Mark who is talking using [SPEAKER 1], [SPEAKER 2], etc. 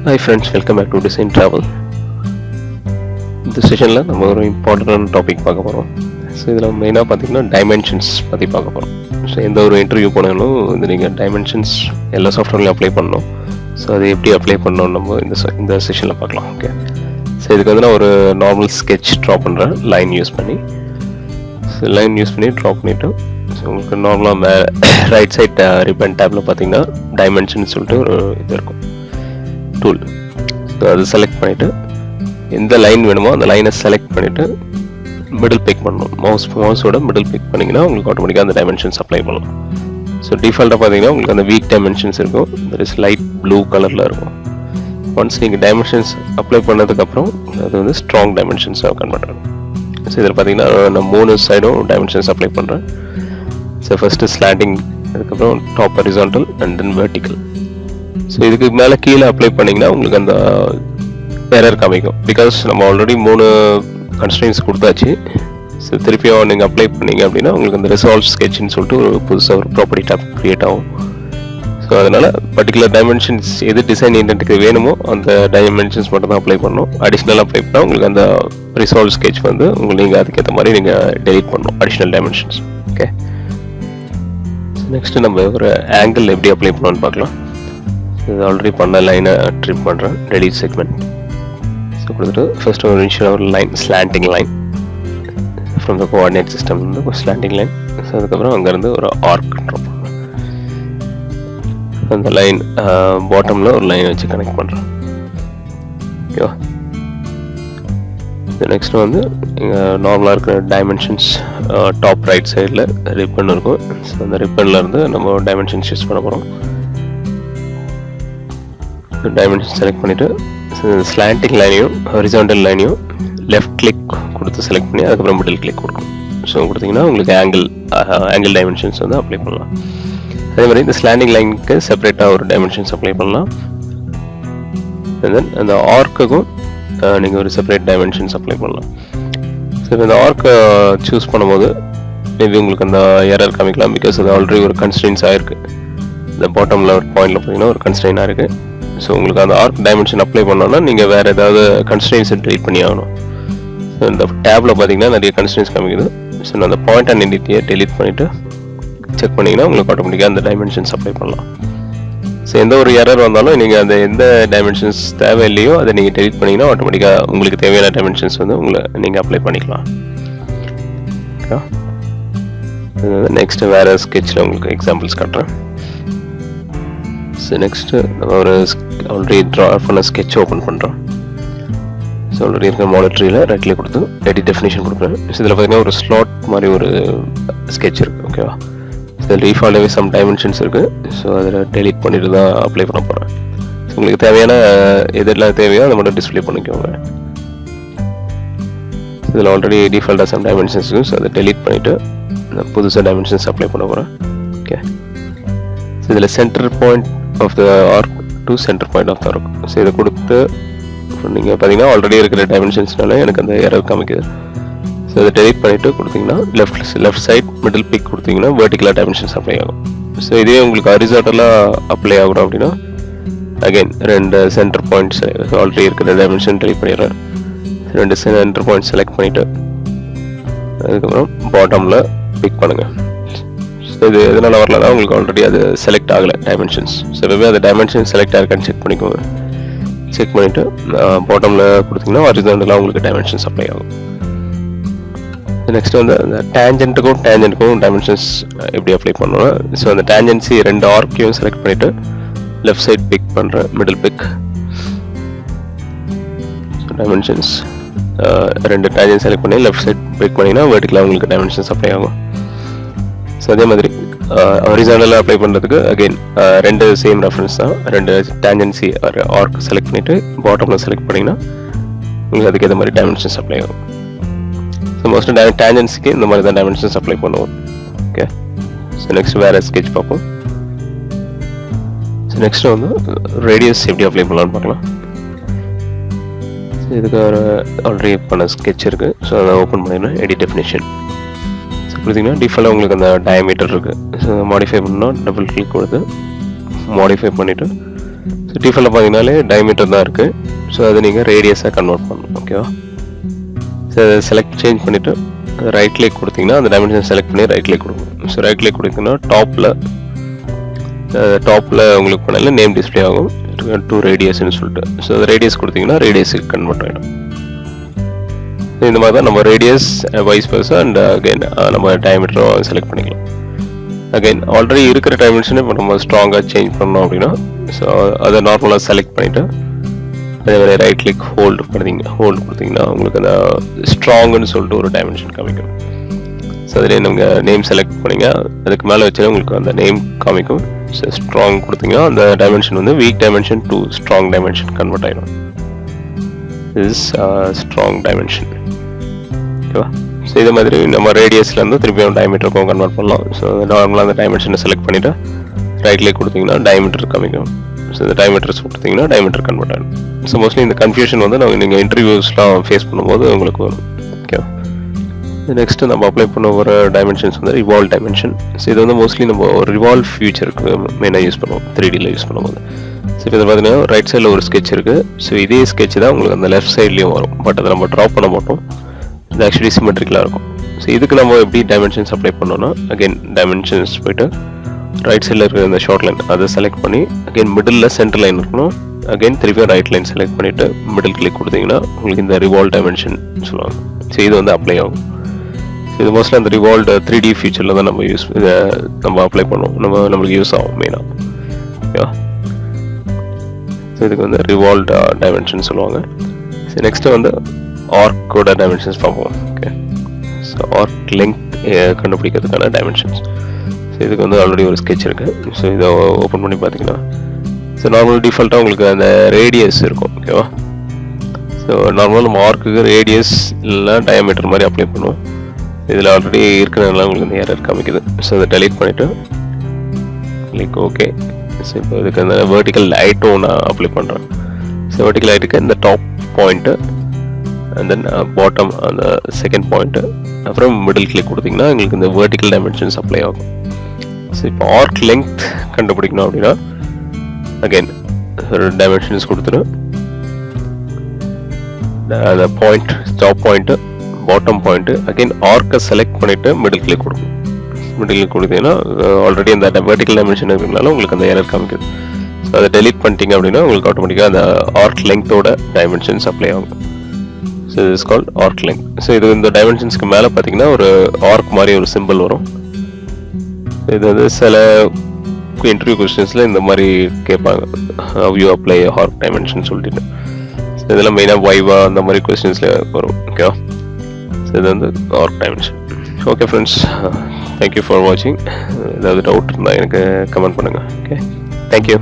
[SPEAKER 1] Hi friends, welcome back to Design Travel. இந்த செஷனில் நம்ம ஒரு இம்பார்ட்டன்டான டாபிக் பார்க்க போகிறோம். ஸோ இதில் மெயினாக பார்த்தீங்கன்னா டைமென்ஷன்ஸ் பற்றி பார்க்க போகிறோம். ஸோ எந்த ஒரு இன்டர்வியூ போனாலும் இது நீங்கள் டைமென்ஷன்ஸ் எல்லா சாஃப்ட்வேர்லையும் அப்ளை பண்ணணும். ஸோ அது எப்படி அப்ளை பண்ணணும் நம்ம இந்த செஷனில் பார்க்கலாம். ஓகே, ஸோ இதுக்கு வந்து நான் ஒரு நார்மல் ஸ்கெட்ச் ட்ரா பண்ணுறேன் லைன் யூஸ் பண்ணி. ஸோ லைன் யூஸ் பண்ணி ட்ரா பண்ணிவிட்டு ஸோ உங்களுக்கு நார்மலாக ரைட் சைட் ரிப்பன் டேப்பில் பார்த்தீங்கன்னா டைமென்ஷன் சொல்லிட்டு ஒரு இது இருக்கும் டூல். ஸோ அது செலக்ட் பண்ணிவிட்டு எந்த லைன் வேணுமோ அந்த லைனை செலக்ட் பண்ணிவிட்டு மிடில் பிக் பண்ணணும். மவுஸோட மிடில் பிக் பண்ணிங்கன்னா உங்களுக்கு ஆட்டோமேட்டிக்காக அந்த டைமென்ஷன்ஸ் அப்ளை பண்ணலாம். ஸோ டிஃபால்ட்டாக பார்த்தீங்கன்னா உங்களுக்கு அந்த வீக் டைமென்ஷன்ஸ் இருக்கும், தட் இஸ் லைட் ப்ளூ கலரில் இருக்கும். ஒன்ஸ் நீங்கள் டைமென்ஷன்ஸ் அப்ளை பண்ணதுக்கப்புறம் அது வந்து ஸ்ட்ராங் டைமென்ஷன்ஸாக கன்வெர்ட் ஆகும். ஸோ இதில் பார்த்தீங்கன்னா நான் 3 சைடும் டைமென்ஷன்ஸ் அப்ளை பண்ணுறேன். ஸோ ஃபஸ்ட்டு ஸ்லாண்டிங், அதுக்கப்புறம் top horizontal and then vertical. So இதுக்கு மேலே கீழே அப்ளை பண்ணிங்கன்னா உங்களுக்கு அந்த எரர் காமிக்கும். பிகாஸ் நம்ம ஆல்ரெடி 3 கன்ஸ்ட்ரெயின்ஸ் கொடுத்தாச்சு. ஸோ திருப்பியும் நீங்கள் அப்ளை பண்ணீங்க அப்படின்னா உங்களுக்கு அந்த ரிசால்வ் ஸ்கெட்ச்னு சொல்லிட்டு ஒரு புதுசாக ஒரு ப்ராப்பர்ட்டி டேப் க்ரியேட் ஆகும். ஸோ அதனால் பர்டிகுலர் டைமென்ஷன்ஸ் எது டிசைன் இன்டென்ட்டுக்கு வேணுமோ அந்த டைமென்ஷன்ஸ் மட்டும் தான் அப்ளை பண்ணணும். அடிஷ்னல் அப்ளை பண்ணால் உங்களுக்கு அந்த ரிசால்வ் ஸ்கெட்ச் வந்து உங்களுக்கு நீங்கள் அதுக்கேற்ற மாதிரி நீங்கள் டெலிட் பண்ணணும் அடிஷ்னல் டைமென்ஷன்ஸ். ஓகே, நெக்ஸ்ட்டு நம்ம ஒரு ஆங்கிள் எப்படி அப்ளை பண்ணணும்னு பார்க்கலாம். இது ஆல்ரெடி பண்ண லைனை ட்ரிப் பண்ணுறேன், டெலிட் செக்மெண்ட். ஸோ கொடுத்துட்டு ஃபர்ஸ்ட் ஒரு இனிஷியல் ஒரு line, slanting line from the coordinate system வந்து ஒரு ஸ்லாண்டிங் லைன். ஸோ அதுக்கப்புறம் அங்கேருந்து ஒரு ஆர்க் ட்ரா பண்ணுறேன். அந்த லைன் பாட்டமில் ஒரு லைன் வச்சு கனெக்ட் பண்ணுறேன். ஓகேவா, நெக்ஸ்ட் வந்து இங்கே நார்மலாக இருக்கிற டைமென்ஷன்ஸ் டாப் ரைட் சைடில் ரிப்பன் இருக்கும். ஸோ அந்த ரிப்பனில் இருந்து நம்ம டைமென்ஷன்ஸ் யூஸ் பண்ண போகிறோம். டைமென்ஷன் செலக்ட் பண்ணிவிட்டு ஸ்லாண்டிங் லைனையும் ஹரிசாண்டல் லைனையும் லெஃப்ட் கிளிக் கொடுத்து செலக்ட் பண்ணி அதுக்கப்புறம் மிடில் கிளிக் கொடுக்கணும். ஸோ கொடுத்தீங்கன்னா உங்களுக்கு ஆங்கிள் டைமென்ஷன்ஸ் வந்து அப்ளை பண்ணலாம். அதே மாதிரி இந்த ஸ்லாண்டிங் லைனுக்கு செப்பரேட்டாக ஒரு டைமென்ஷன்ஸ் அப்ளை பண்ணலாம். தென் அந்த ஆர்க்குக்கும் நீங்கள் ஒரு செப்பரேட் டைமென்ஷன்ஸ் அப்ளை பண்ணலாம். ஸோ இந்த ஆர்க்கை சூஸ் பண்ணும்போது மேபி உங்களுக்கு அந்த எரர் காமிக்கலாம். பிகாஸ் அது ஆல்ரெடி ஒரு கன்ஸ்ட்ரெயின்ஸ் ஆகிருக்கு. இந்த பாட்டமில் ஒரு பாயிண்டில் பார்த்தீங்கன்னா ஒரு கன்ஸ்ட்ரெயினாக இருக்குது. ஸோ உங்களுக்கு அந்த ஆர்க் டைமென்ஷன் அப்ளை பண்ணோன்னா நீங்கள் வேறு ஏதாவது கன்ஸ்ட்ரெயின்ஸை டெலிட் பண்ணி ஆகணும். ஸோ இந்த டேப்பில் பார்த்தீங்கன்னா நிறைய கன்ஸ்ட்ரெயின்ஸ் காமிக்குது. ஸோ நான் அந்த பாயிண்ட் அண்ட் என்டிட்டியை டெலிட் பண்ணிவிட்டு செக் பண்ணிங்கன்னா உங்களுக்கு ஆட்டோமேட்டிக்காக அந்த டைமென்ஷன்ஸ் அப்ளை பண்ணலாம். ஸோ எந்த ஒரு எரர் வந்தாலும் நீங்கள் அந்த எந்த டைமென்ஷன்ஸ் தேவையில்லையோ அதை நீங்கள் டெலிட் பண்ணிங்கன்னா ஆட்டோமேட்டிக்காக உங்களுக்கு தேவையான டைமென்ஷன்ஸ் வந்து நீங்கள் அப்ளை பண்ணிக்கலாம். ஓகே, நெக்ஸ்ட்டு வேறு ஸ்கெட்சில் உங்களுக்கு எக்ஸாம்பிள்ஸ் காட்டுறேன். ஸோ நெக்ஸ்ட்டு நம்ம ஒரு ஆல்ரெடி ட்ரா பண்ண ஸ்கெட்ச் ஓப்பன் பண்ணுறோம். ஸோ ஆல்ரெடி இருக்கிற மானிட்டரியில் ரைட் கிளிக் கொடுத்து எடிட் டெஃபினிஷன் கொடுக்குறேன். ஸோ இதில் பார்த்தீங்கன்னா ஒரு ஸ்லாட் மாதிரி ஒரு ஸ்கெட்ச் இருக்குது. ஓகேவா, ஸோ இதில் டிஃபால்ட்டாகவே சம் டைமென்ஷன்ஸ் இருக்குது. ஸோ அதில் டெலிட் பண்ணிட்டு தான் அப்ளை பண்ண போகிறேன். ஸோ உங்களுக்கு தேவையான எதெல்லாம் தேவையோ அதை மட்டும் டிஸ்பிளே பண்ணிக்கோங்க. இதில் ஆல்ரெடி டிஃபால்ட்டாக சம் டைமென்ஷன்ஸ் இருக்குது. ஸோ அதை டெலிட் பண்ணிவிட்டு நான் புதுசாக டைமென்ஷன்ஸ் அப்ளை பண்ண போகிறேன். ஓகே, ஸோ இதில் center point of the arc to center point of the arc. So இதை கொடுத்து நீங்கள் பார்த்தீங்கன்னா ஆல்ரெடி இருக்கிற டைமென்ஷன்ஸ்னால எனக்கு அந்த எரர் காமிக்குது. ஸோ அதை டெலிட் பண்ணிவிட்டு கொடுத்தீங்கன்னா லெஃப்ட் சைட் மிடில் பிக் கொடுத்தீங்கன்னா வெர்டிகலாக டைமென்ஷன்ஸ் அப்ளை ஆகும். ஸோ இதே உங்களுக்கு ஹரிசாண்டலாக அப்ளை ஆகணும் அப்படின்னா அகைன் 2 சென்டர் பாயிண்ட்ஸ் ஆல்ரெடி இருக்கிற டைமென்ஷன் டெலிட் பண்ணிடுறேன். 2 சென்டர் பாயிண்ட்ஸ் செலக்ட் பண்ணிவிட்டு அதுக்கப்புறம் பாட்டமில் பிக் பண்ணுங்கள். இது எதனால் வரலன்னா உங்களுக்கு ஆல்ரெடி அது செலக்ட் ஆகலை டைமென்ஷன்ஸ். ஸோ எப்பவுமே அது டைமென்ஷன் செலக்ட் ஆகிருக்கான்னு செக் பண்ணிக்கோங்க. செக் பண்ணிவிட்டு பாட்டமில் கொடுத்தீங்கன்னா ஹரிசாண்டலாக உங்களுக்கு டைமென்ஷன்ஸ் அப்ளை ஆகும். நெக்ஸ்ட் வந்து அந்த டேஞ்சென்ட்டுக்கும் டைமென்ஷன்ஸ் எப்படி அப்ளை பண்ணணும். ஸோ அந்த டேஞ்சன்சி 2 ஆர்க்கையும் செலக்ட் பண்ணிவிட்டு லெஃப்ட் சைட் பிக் பண்ணுறேன், middle pick. So dimensions 2 tangents select பண்ணி லெஃப்ட் சைட் பிக் பண்ணிங்கன்னா வெர்டிகலாக உங்களுக்கு டைமென்ஷன்ஸ் அப்ளை ஆகும். ஸோ அதே மாதிரி ஹரிசாண்டலாக அப்ளை பண்ணுறதுக்கு அகெயின் 2 சேம் ரெஃபரன்ஸ் தான். 2 டேஞ்சன்சி ஆர்க் செலக்ட் பண்ணிவிட்டு பாட்டமில் செலக்ட் பண்ணிங்கன்னா உங்களுக்கு அதுக்கு மாதிரி டைமென்ஷன்ஸ் அப்ளை ஆகும். ஸோ மோஸ்ட்லி டேஞ்சன்சிக்கு இந்த மாதிரி தான் டைமென்ஷன்ஸ் அப்ளை பண்ணுவோம். ஓகே, ஸோ நெக்ஸ்ட் வேறு ஸ்கெட்ச் பார்ப்போம். ஸோ நெக்ஸ்ட்டு வந்து ரேடியஸ் எப்படி அப்ளை பண்ணலான்னு பார்க்கலாம். ஸோ இதுக்கு ஒரு ஆல்ரெடி பண்ண ஸ்கெட்ச் இருக்குது. ஸோ அதை ஓப்பன் பண்ணிடணும், எடிட் டெஃபினிஷன். கொடுத்தீங்கன்னா டிஃபால்ட்டாக உங்களுக்கு அந்த டயமீட்டர் இருக்குது. ஸோ மாடிஃபை பண்ணால் டபுள் கிளிக் கொடுத்து மாடிஃபை பண்ணிவிட்டு ஸோ டிஃபால்ட்டாக பார்த்தீங்கன்னாலே டயமீட்டர் தான் இருக்குது. ஸோ அதை நீங்கள் ரேடியஸாக கன்வெர்ட் பண்ணணும். ஓகேவா? ஸோ அதை செலக்ட் சேஞ்ச் பண்ணிவிட்டு ரைட் கிளிக் கொடுத்தீங்கன்னா அந்த டைமென்ஷன் செலக்ட் பண்ணி ரைட் கிளிக் கொடுக்கணும். ஸோ ரைட் கிளிக் கொடுத்தீங்கன்னா டாப்பில் உங்களுக்கு பண்ணல நேம் டிஸ்பிளே ஆகும் 2 ரேடியஸ்ன்னு சொல்லிட்டு. ஸோ அந்த ரேடியஸ் கொடுத்தீங்கன்னா ரேடியஸுக்கு கன்வெர்ட் ஆகிடும். இந்த மாதிரி தான் நம்ம radius wise Parsa and again நம்ம டயமீட்டரும் செலக்ட் பண்ணிக்கலாம். அகைன் ஆல்ரெடி இருக்கிற டைமென்ஷனை இப்போ நம்ம ஸ்ட்ராங்காக சேஞ்ச் பண்ணோம் அப்படின்னா ஸோ அதை நார்மலாக செலக்ட் பண்ணிவிட்டு அதே மாதிரி ரைட் கிளிக் ஹோல்டு கொடுத்தீங்கன்னா உங்களுக்கு அந்த ஸ்ட்ராங்குன்னு சொல்லிட்டு ஒரு டைமென்ஷன் காமிக்கும். ஸோ அதிலே நீங்கள் நேம் செலக்ட் பண்ணிங்க அதுக்கு மேலே வச்சுன்னா உங்களுக்கு அந்த நேம் காமிக்கும். ஸோ ஸ்ட்ராங் கொடுத்தீங்கன்னா அந்த டைமென்ஷன் வந்து weak dimension to strong dimension convert ஆகிடும். Is strong dimension. ஓகேவா? ஸோ இதே மாதிரி நம்ம ரேடியஸ்லேருந்து திருப்பியும் டயமீட்டருக்கும் கன்வெர்ட் பண்ணலாம். ஸோ நார்மலாக அந்த டைமென்ஷனை செலக்ட் பண்ணிவிட்டு ரைட் கிளிக் கொடுத்தீங்கன்னா டயமீட்டர் காமிக்கும். ஸோ இந்த டயமீட்டர்ஸ் கொடுத்தீங்கன்னா டயமீட்டர் கன்வெர்ட் ஆகிடும். ஸோ மோஸ்ட்லி இந்த கன்ஃபியூஷன் வந்து நீங்கள் இன்டர்வியூஸ்லாம் ஃபேஸ் பண்ணும்போது உங்களுக்கு வரும். ஓகேவா? நெக்ஸ்ட்டு நம்ம அப்ளை பண்ண ஒரு டைமென்ஷன்ஸ் வந்து ரிவால்வ் டைமென்ஷன். ஸோ இது வந்து மோஸ்ட்லி நம்ம ஒரு ரிவால்வ் ஃபியூச்சருக்கு மெயினாக யூஸ் பண்ணுவோம் 3Dயில் யூஸ் பண்ணும்போது. ஸோ இதில் பார்த்தீங்கன்னா ரைட் சைடில் ஒரு ஸ்கெட்ச் இருக்குது. ஸோ இதே ஸ்கெட்ச் தான் உங்களுக்கு அந்த லெஃப்ட் சைட்லேயும் வரும். பட் அதை நம்ம ட்ராப் பண்ண மாட்டோம். இது ஆக்சுவலி சிமெட்ரிக்கலாக இருக்கும். ஸோ இதுக்கு நம்ம எப்படி டைமென்ஷன்ஸ் அப்ளை பண்ணோன்னா அகைன் டைமென்ஷன்ஸ் போய்ட்டு ரைட் சைடில் இருக்கிற இந்த ஷார்ட் லைன் அதை செலக்ட் பண்ணி அகைன் மிடில் சென்டர் லைன் இருக்கணும். அகைன் திருப்பியும் ரைட் லைன் செலக்ட் பண்ணிவிட்டு மிடில் கிளிக் கொடுத்தீங்கன்னா உங்களுக்கு இந்த ரிவால்வ் டைமென்ஷன் சொல்லுவாங்க. ஸோ இது வந்து அப்ளை ஆகும். இது மோஸ்ட்லி அந்த ரிவால்வ்டு 3D ஃபீச்சரில் தான் இதை நம்ம அப்ளை பண்ணுவோம். நம்மளுக்கு யூஸ் ஆகும் மெயினாக. ஓகேவா? ஸோ இதுக்கு வந்து ரிவால்வ்டு டைமென்ஷன் சொல்லுவாங்க. ஸோ நெக்ஸ்ட்டு வந்து ஆர்க்கோட டைமென்ஷன்ஸ் பார்ப்போம். ஓகே. ஸோ ஆர்க் லெங்த் கண்டுபிடிக்கிறதுக்கான டைமென்ஷன்ஸ். ஸோ இதுக்கு வந்து ஆல்ரெடி ஒரு ஸ்கெட்ச் இருக்குது. ஸோ இதை ஓப்பன் பண்ணி பார்த்தீங்கன்னா ஸோ நார்மல் டிஃபால்ட்டாக உங்களுக்கு அந்த ரேடியஸ் இருக்கும். ஓகேவா? ஸோ நார்மலாக நம்ம ஆர்க்குக்கு ரேடியஸ் இல்லைனா டயமீட்டர் மாதிரி அப்ளை பண்ணுவோம். இதில் ஆல்ரெடி இருக்கிறதுனால உங்களுக்கு இந்த எரர் காமிக்குது. ஸோ அதை டெலீட் பண்ணிவிட்டு கிளிக் ஓகே. ஸோ இப்போ இதுக்கு அந்த வெர்டிக்கல் லைட்டும் நான் அப்ளை பண்ணுறேன். ஸோ வெர்டிக்கல் லைட்டுக்கு இந்த top point and then bottom அந்த செகண்ட் பாயிண்ட்டு அப்புறம் மிடில் கிளிக் கொடுத்தீங்கன்னா எங்களுக்கு இந்த வெர்டிக்கல் டைமென்ஷன்ஸ் அப்ளை ஆகும். ஸோ இப்போ ஆர்க் லெங்த் கண்டுபிடிக்கணும் அப்படின்னா அகைன் டைமென்ஷன்ஸ் கொடுத்துட்டு அந்த point top point bottom point again ஆர்க்கை செலக்ட் பண்ணிவிட்டு மிடில் கிளிக் கொடுக்கணும். மிடில் கிளிக் கொடுத்தீங்கன்னா ஆல்ரெடி அந்த வெர்டிக்கல் டைமென்ஷன் இருக்கிறதுனால உங்களுக்கு அந்த எரர் காமிக்குது. ஸோ அதை டெலீட் பண்ணிட்டீங்க அப்படின்னா உங்களுக்கு ஆட்டோமேட்டிக்காக அந்த ஆர்க் லெங்த்தோட டைமென்ஷன்ஸ் அப்ளை ஆகும். So it is called arc length. So இது இந்த டைமென்ஷன்ஸ்க்கு மேலே பார்த்தீங்கன்னா ஒரு ஆர்க் மாதிரி ஒரு சிம்பிள் வரும். இது வந்து சில இன்டர்வியூ கொஸ்டின்ஸில் இந்த மாதிரி கேட்பாங்க, how you apply arc dimension சொல்லிட்டு. ஸோ இதெல்லாம் மெயினாக வைவா அந்த மாதிரி கொஸ்டின்ஸில் வரும். ஓகேவா? ஸோ இது வந்து arc dimension. Okay friends, thank you for வாட்சிங். ஏதாவது டவுட் இருந்தால் எனக்கு கமெண்ட் பண்ணுங்கள். Okay, thank you.